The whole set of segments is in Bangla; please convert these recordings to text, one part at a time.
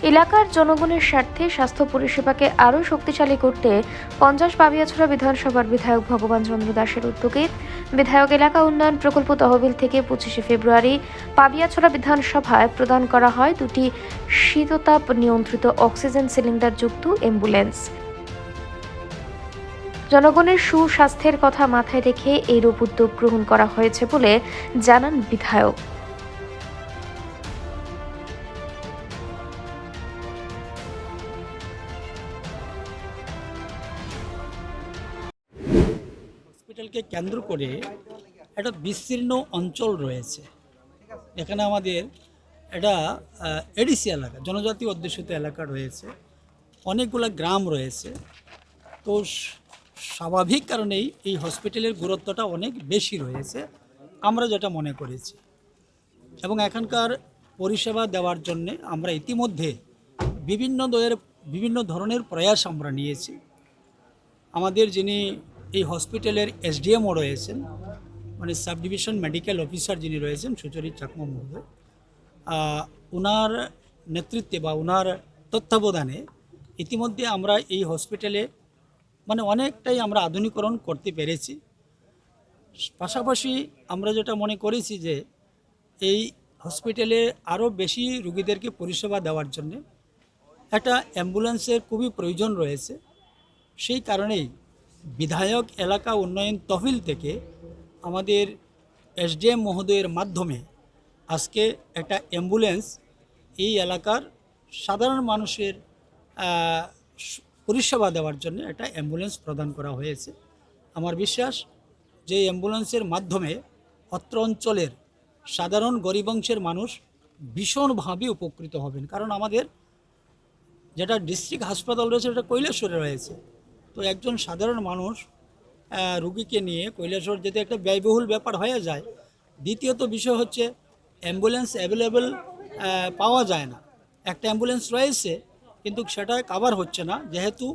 এলাকার জনগণের স্বার্থে স্বাস্থ্য পরিষেবাকে আরও শক্তিশালী করতে 50 পাবিয়াছড়া বিধানসভার বিধায়ক ভগবান চন্দ্র দাসের উদ্যোগে বিধায়ক এলাকা উন্নয়ন প্রকল্প তহবিল থেকে 25শে ফেব্রুয়ারি পাবিয়াছড়া বিধানসভায় প্রদান করা হয় দুটি শীততাপ নিয়ন্ত্রিত অক্সিজেন সিলিন্ডার যুক্ত অ্যাম্বুলেন্স। জনগণের সুস্বাস্থ্যের কথা মাথায় রেখে এইরূপ উদ্যোগ গ্রহণ করা হয়েছে বলে জানান বিধায়ক। হসপিটালকে কেন্দ্র করে একটা বিস্তীর্ণ অঞ্চল রয়েছে। এখানে আমাদের এটা এডিসি এলাকা, জনজাতি অধ্যুষিত এলাকা রয়েছে, অনেকগুলো গ্রাম রয়েছে। তো স্বাভাবিক কারণেই এই হসপিটালের গুরুত্বটা অনেক বেশি রয়েছে আমরা যেটা মনে করেছি, এবং এখানকার পরিষেবা দেওয়ার জন্যে আমরা ইতিমধ্যে বিভিন্ন ধরনের প্রয়াস আমরা নিয়েছি। আমাদের যিনি এই হসপিটালের এসডিএমও রয়েছেন, মানে সাব ডিভিশন মেডিকেল অফিসার যিনি রয়েছেন সুচরিত চাকমা মহোদয়, ওনার নেতৃত্বে বা ওনার তত্ত্বাবধানে ইতিমধ্যে আমরা এই হসপিটালে মানে অনেকটাই আমরা আধুনিকরণ করতে পেরেছি। পাশাপাশি আমরা যেটা মনে করেছি যে এই হসপিটালে আরও বেশি রোগীদেরকে পরিষেবা দেওয়ার জন্য একটা অ্যাম্বুলেন্সের খুবই প্রয়োজন রয়েছে। সেই কারণেই বিধায়ক এলাকা উন্নয়ন তহবিল থেকে আমাদের এসডিএম মহোদয়ের মাধ্যমে আজকে একটা অ্যাম্বুলেন্স এই এলাকার সাধারণ মানুষের পরিষেবা দেওয়ার জন্য একটা অ্যাম্বুলেন্স প্রদান করা হয়েছে। আমার বিশ্বাস যে অ্যাম্বুলেন্সের মাধ্যমে অত্র অঞ্চলের সাধারণ গরিব অংশের মানুষ ভীষণভাবে উপকৃত হবেন। কারণ আমাদের যেটা ডিস্ট্রিক্ট হাসপাতাল রয়েছে সেটা কৈলাসহরে রয়েছে। তো একজন সাধারণ মানুষ রুগীকে নিয়ে কৈলাসহর যেতে একটা ব্যয়বহুল ব্যাপার হয়ে যায়। দ্বিতীয়ত বিষয় হচ্ছে অ্যাম্বুলেন্স অ্যাভেলেবেল পাওয়া যায় না। একটা অ্যাম্বুলেন্স রয়েছে কিন্তু সেটা কাভার হচ্ছে না, যেহেতু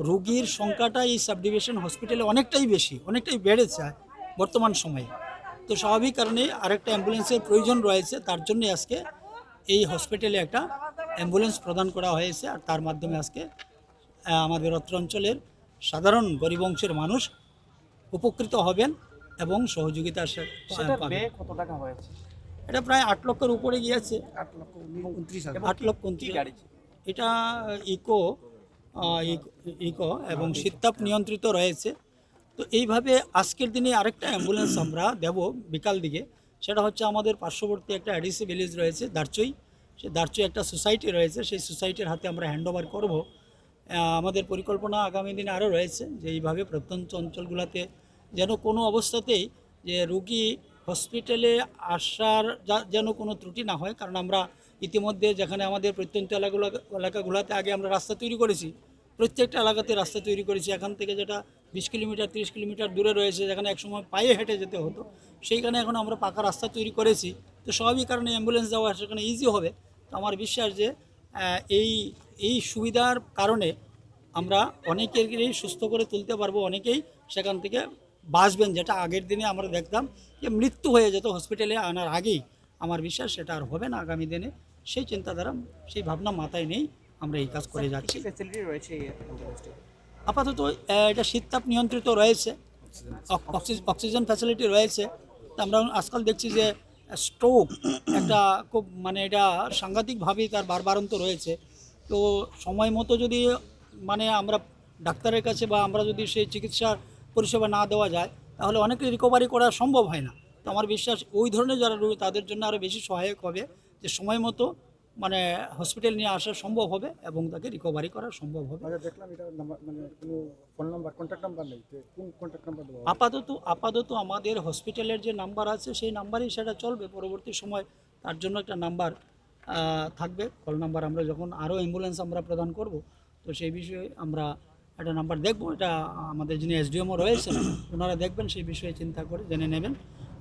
রুগীর সংখ্যাটা এই সাব ডিভিশন হসপিটালে অনেকটাই বেশি, অনেকটাই বেড়েছে বর্তমান সময়ে। তো স্বাভাবিক কারণে আরেকটা অ্যাম্বুলেন্সের প্রয়োজন রয়েছে, তার জন্য আজকে এই হসপিটালে একটা অ্যাম্বুলেন্স প্রদান করা হয়েছে। আর তার মাধ্যমে আজকে আমাদের অত্র অঞ্চলের সাধারণ গরিব অংশের মানুষ উপকৃত হবেন এবং সহযোগিতা পাবেন। কত টাকা হয়েছে? এটা প্রায় 8 লক্ষের উপরে গিয়েছে। 8 লক্ষ 29 গাড়ি। এটা ইকো ইকো এবং শীততাপ নিয়ন্ত্রিত রয়েছে। তো এইভাবে আজকের দিনে আরেকটা অ্যাম্বুলেন্স আমরা দেব বিকাল দিকে। সেটা হচ্ছে আমাদের পার্শ্ববর্তী একটা এডিসি ভিলেজ রয়েছে দারচই, সেই দারচই একটা সোসাইটি রয়েছে, সেই সোসাইটির হাতে আমরা হ্যান্ডওভার করব। আমাদের পরিকল্পনা আগামী দিনে আরও রয়েছে যে এইভাবে প্রত্যন্ত অঞ্চলগুলোতে যেন কোনো অবস্থাতেই যে রুগী হসপিটালে আসার যেন কোনো ত্রুটি না হয়। কারণ আমরা ইতিমধ্যে যেখানে আমাদের প্রত্যন্ত এলাকাগুলোতে আগে আমরা রাস্তা তৈরি করেছি, প্রত্যেকটা এলাকাতে রাস্তা তৈরি করেছি। এখান থেকে যেটা 20 কিলোমিটার 30 কিলোমিটার দূরে রয়েছে, যেখানে একসময় পায়ে হেঁটে যেতে হতো, সেইখানে এখন আমরা পাকা রাস্তা তৈরি করেছি। তো স্বাভাবিক কারণে অ্যাম্বুলেন্স যাওয়া সেখানে ইজি হবে। তো আমার বিশ্বাস যে এই সুবিধার কারণে আমরা অনেকেরই সুস্থ করে তুলতে পারবো, অনেকেই সেখান থেকে বাঁচবেন। যেটা আগের দিনে আমরা দেখতাম যে মৃত্যু হয়ে যেত হসপিটালে আনার আগেই, আমার বিশ্বাস সেটা আর হবে না আগামী দিনে। সেই চিন্তাধারা, সেই ভাবনা মাথায় নেই আমরা এই কাজ করে যাচ্ছি। ফ্যাসিলিটি রয়েছে আপাতত এটা শীততাপ নিয়ন্ত্রিত রয়েছে, অক্সিজেন ফ্যাসিলিটি রয়েছে। তো আমরা আজকাল দেখছি যে স্ট্রোক একটা খুব মানে এটা সাংঘাতিকভাবেই তার বারবারন্ত রয়েছে। তো সময় মতো যদি মানে আমরা ডাক্তারের কাছে বা আমরা যদি সেই চিকিৎসার পরিষেবা না দেওয়া যায়, তাহলে অনেক রিকভারি করা সম্ভব হয় না। তো আমার বিশ্বাস ওই ধরনের যারা রোগী তাদের জন্য আরও বেশি সহায়ক হবে যে সময় মতো মানে হসপিটাল নিয়ে আসা সম্ভব হবে এবং তাকে রিকভারি করা সম্ভব হবে। দেখলাম এটা মানে কোনো ফোন নাম্বার, কন্ট্যাক্ট নাম্বার নেই, কোন কন্ট্যাক্ট নাম্বার দেবো? আপাতত আমাদের হসপিটালের যে নাম্বার আছে সেই নাম্বারেই সেটা চলবে। পরবর্তী সময় তার জন্য একটা নাম্বার থাকবে, কল নাম্বার। আমরা যখন আরও অ্যাম্বুলেন্স আমরা প্রদান করব, তো সেই বিষয়ে আমরা একটা নাম্বার দেখব। এটা আমাদের যিনি এসডিএমও রয়েছেন ওনারা দেখবেন, সেই বিষয়ে চিন্তা করে জেনে নেবেন।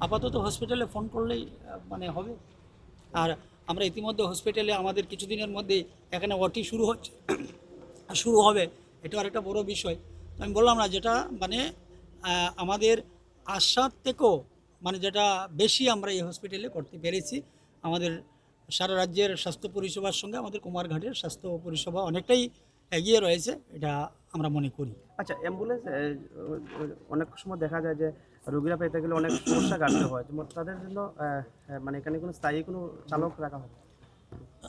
আপাতত হসপিটালে ফোন করলেই মানে হবে। আর আমরা ইতিমধ্যে হসপিটালে আমাদের কিছুদিনের মধ্যেই এখানে ওটি শুরু হবে, এটা আরেকটা বড় বিষয়। তো আমি বললাম না, যেটা মানে আমাদের আশার থেকেও মানে যেটা বেশি আমরা এই হসপিটালে করতে পেরেছি। আমাদের সারা রাজ্যের স্বাস্থ্য পরিষেবার সঙ্গে আমাদের কুমারঘাটের স্বাস্থ্য পরিষেবা অনেকটাই এগিয়ে রয়েছে, এটা আমরা মনে করি। আচ্ছা, অ্যাম্বুলেন্স অনেক সময় দেখা যায় যে রোগীরা পেতে গেলে অনেক সমস্যা কাটতে হয়, যেমন তাদের জন্য মানে এখানে কোনো স্থায়ী কোনো চালক রাখা হবে?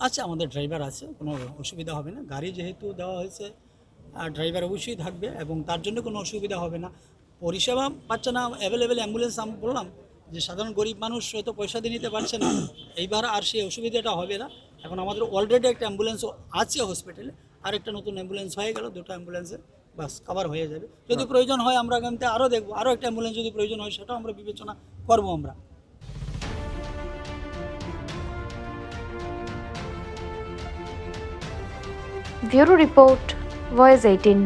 আচ্ছা, আমাদের ড্রাইভার আছে, কোনো অসুবিধা হবে না। গাড়ি যেহেতু দেওয়া হয়েছে, ড্রাইভার অবশ্যই থাকবে এবং তার জন্য কোনো অসুবিধা হবে না। পরিষেবা পাচ্ছে না, অ্যাভেলেবেল অ্যাম্বুলেন্স আমি বললাম যে সাধারণ গরিব মানুষ হয়তো পয়সা দিয়ে নিতে পারছে না, এইবার আর সেই অসুবিধাটা হবে না। এখন আমাদের অলরেডি একটা অ্যাম্বুলেন্সও আছে হসপিটালে, আর একটা নতুন অ্যাম্বুলেন্স হয়ে গেল, দুটো অ্যাম্বুলেন্সে বাস কভার হয়ে যাবে। যদি প্রয়োজন হয় আমরা আগামীতে আরও দেখবো, আরও একটা অ্যাম্বুলেন্স যদি প্রয়োজন হয় সেটাও আমরা বিবেচনা করবো আমরা। Bureau report, voice 18।